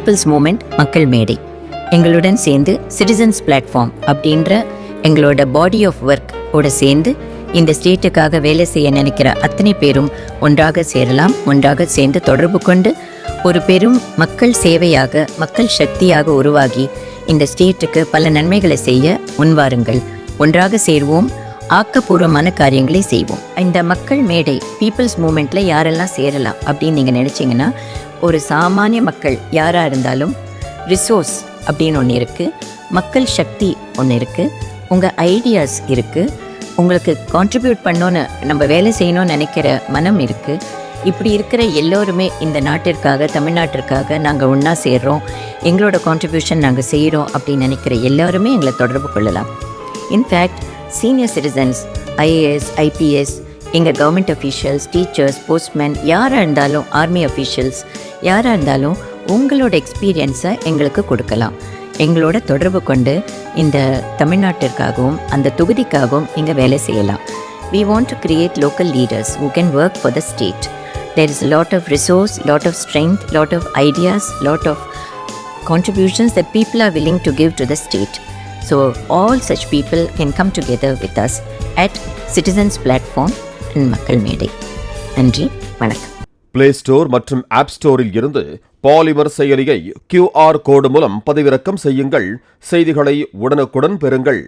Peoples moment மக்கள் மேடை. எங்களுடன் சேர்ந்து சிட்டிசன்ஸ் பிளாட்ஃபார்ம் அப்படின்ற எங்களோட பாடி ஆஃப் ஒர்க் ஓட சேர்ந்து இந்த ஸ்டேட்டுக்காக வேலை செய்ய நினைக்கிற அத்தனை பேரும் ஒன்றாக சேரலாம். ஒன்றாக சேர்ந்து தொடர்பு கொண்டு ஒரு பெரும் மக்கள் சேவையாக, மக்கள் சக்தியாக உருவாகி இந்த ஸ்டேட்டுக்கு பல நன்மைகளை செய்ய முன்வாருங்கள். ஒன்றாக சேர்வோம், ஆக்கப்பூர்வமான காரியங்களை செய்வோம். இந்த மக்கள் மேடை பீப்புள்ஸ் மூமெண்ட்ல யாரெல்லாம் சேரலாம் அப்படின்னு நீங்கள் நினச்சிங்கன்னா, ஒரு சாமானிய மக்கள் யாராக இருந்தாலும் ரிசோர்ஸ் அப்படின்னு ஒன்று இருக்குது, மக்கள் சக்தி ஒன்று இருக்குது, உங்கள் ஐடியாஸ் இருக்குது, உங்களுக்கு கான்ட்ரிபியூட் பண்ணோன்னு நம்ம வேலை செய்யணும்னு நினைக்கிற மனம் இருக்குது. இப்படி இருக்கிற எல்லோருமே இந்த நாட்டிற்காக, தமிழ்நாட்டிற்காக நாங்கள் ஒன்றா சேர்றோம், எங்களோட கான்ட்ரிபியூஷன் நாங்கள் செய்கிறோம் அப்படின்னு நினைக்கிற எல்லாருமே எங்களை தொடர்பு கொள்ளலாம். In fact senior citizens, IAS, IPS, எங்கள் கவர்மெண்ட் அஃபீஷியல்ஸ், டீச்சர்ஸ், போஸ்ட்மேன், யாராக இருந்தாலும், ஆர்மி அஃபீஷியல்ஸ் யாராக இருந்தாலும் உங்களோட எக்ஸ்பீரியன்ஸை எங்களுக்கு கொடுக்கலாம். எங்களோட தொடர்பு கொண்டு இந்த தமிழ்நாட்டிற்காகவும் அந்த தொகுதிக்காகவும் இங்கே வேலை செய்யலாம். We want to create local leaders who can work for the state. There is a lot of resource, lot of strength, lot of ideas, lot of contributions that people are willing to give to the state. So all such people can come together with us at Citizens Platform and மக்கள் மேடை. நன்றி, வணக்கம். Play store மற்றும் app ஸ்டோரில் இருந்து polymer செயலியை QR கோடு மூலம் பதிவிறக்கம் செய்யுங்கள். செய்திகளை உடனுக்குடன் பெறுங்கள்.